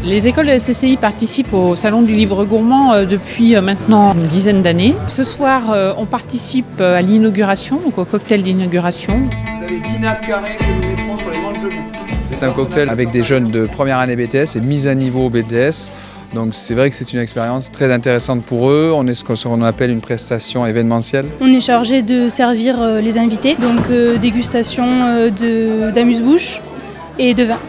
Les écoles de la CCI participent au Salon du Livre Gourmand depuis maintenant une dizaine d'années. Ce soir, on participe à l'inauguration, donc au cocktail d'inauguration. Vous avez 10 nappes carrées que nous mettrons sur les manches de bout. C'est un cocktail avec des jeunes de première année BTS et mise à niveau BTS. Donc c'est vrai que c'est une expérience très intéressante pour eux. On est ce qu'on appelle une prestation événementielle. On est chargé de servir les invités, donc dégustation d'amuse-bouche et de vin.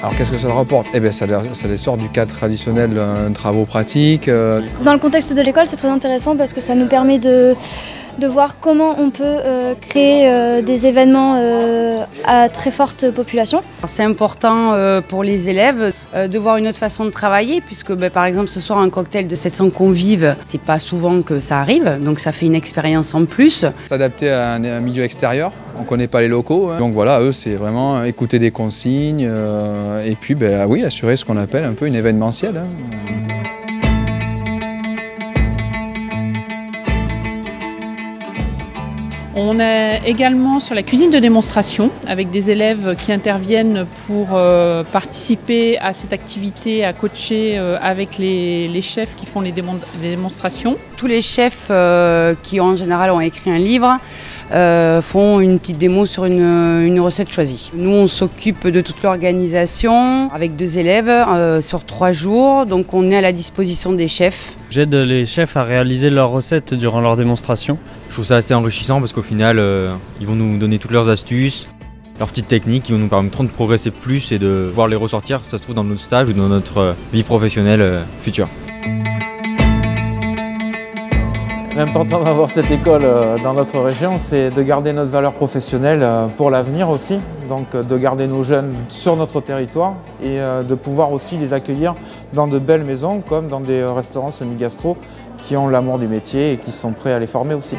Alors qu'est-ce que ça leur rapporte? Eh bien ça les sort du cadre traditionnel, travaux pratiques. Dans le contexte de l'école, c'est très intéressant parce que ça nous permet de voir comment on peut créer des événements à très forte population. C'est important pour les élèves de voir une autre façon de travailler puisque par exemple ce soir un cocktail de 700 convives, c'est pas souvent que ça arrive, donc ça fait une expérience en plus. S'adapter à un milieu extérieur, on ne connaît pas les locaux, hein. Donc voilà, eux c'est vraiment écouter des consignes et puis oui, assurer ce qu'on appelle un peu une événementielle, hein. On est également sur la cuisine de démonstration avec des élèves qui interviennent pour participer à cette activité, à coacher avec les chefs qui font les démonstrations. Tous les chefs qui en général ont écrit un livre font une petite démo sur une recette choisie. Nous on s'occupe de toute l'organisation avec 2 élèves sur 3 jours, donc on est à la disposition des chefs. J'aide les chefs à réaliser leurs recettes durant leur démonstration. Je trouve ça assez enrichissant parce qu'au final, ils vont nous donner toutes leurs astuces, leurs petites techniques qui vont nous permettre de progresser plus et de pouvoir les ressortir, ça se trouve, dans notre stage ou dans notre vie professionnelle future. L'important d'avoir cette école dans notre région, c'est de garder notre valeur professionnelle pour l'avenir aussi. Donc de garder nos jeunes sur notre territoire et de pouvoir aussi les accueillir dans de belles maisons comme dans des restaurants semi-gastro qui ont l'amour du métier et qui sont prêts à les former aussi.